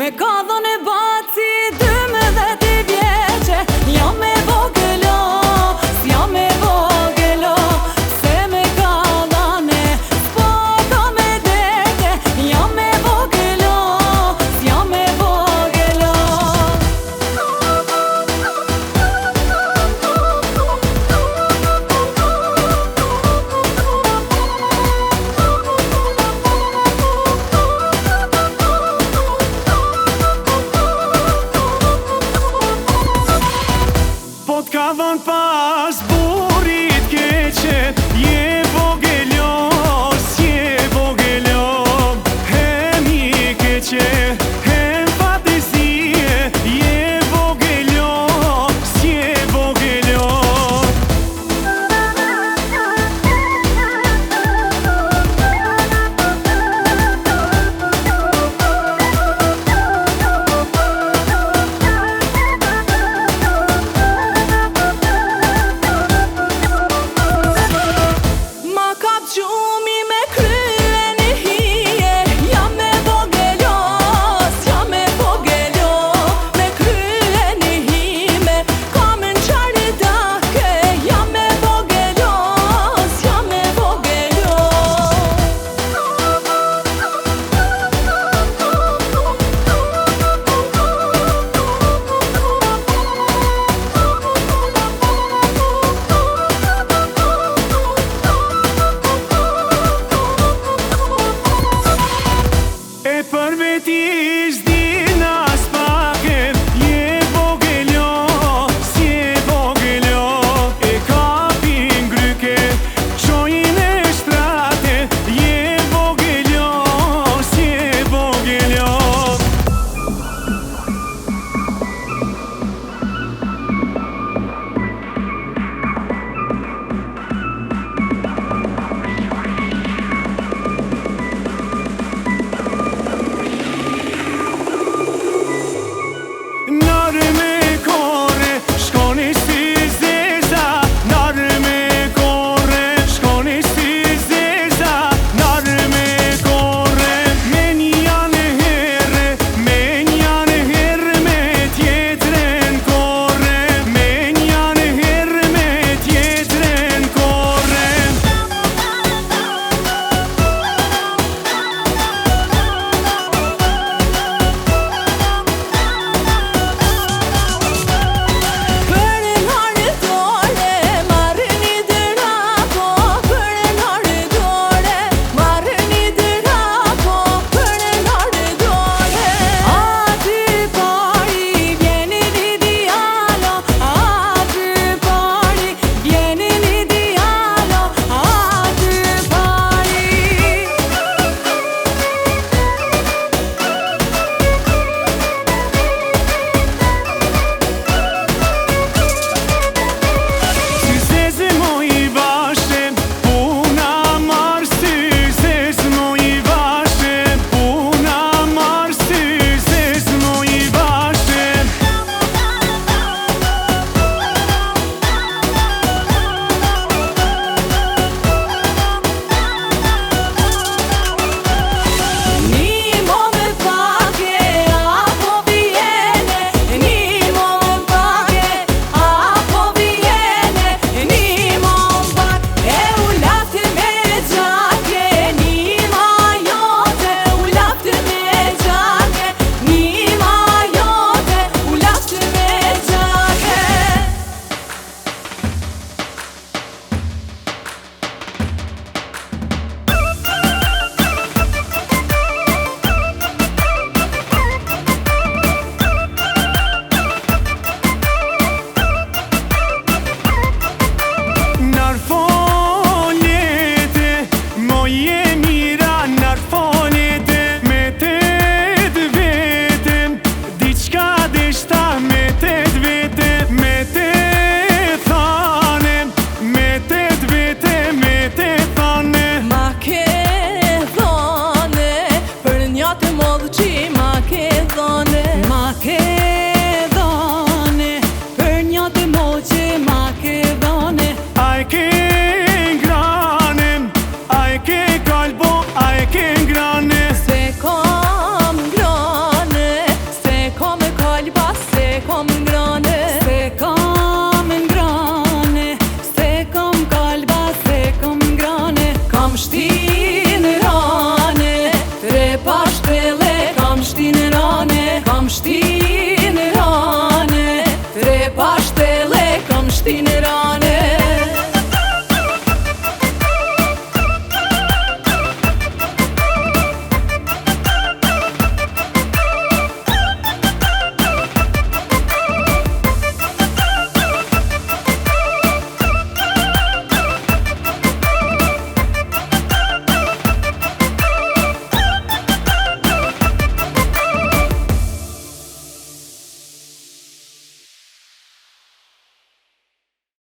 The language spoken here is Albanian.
Me kadhon e baci 12 vjeqe, jam me vogëlo, s'jam me vogëlo. Se me kadhane, s'po ka me deke, jam me vogëlo, s'jam me vogëlo. Po t'ka dhon pas burit keqe, je vogëlo, s'je vogëlo. Hem i keqe, hem fatësie, je vogëlo, s'je vogëlo. Gjumi me kryen e hije, jam me vogëlo, s'jam me vogëlo. Me kryen e hime, kam në qarë dake, jam me vogëlo, s'jam me vogëlo. Për veti s'dina s'paket, je vogëlo, s'je vogëlo. E kapin gryke, qojnë e shtrate, je vogëlo, s'je vogëlo. Nare me kore, shkoni si zeza. Nare me kore, shkoni si zeza. Nare me kore, me njane herë, me njane herë me tjetren kore. Me njane herë me tjetren kore. Ma ke dhone, për një të modhë që ma ke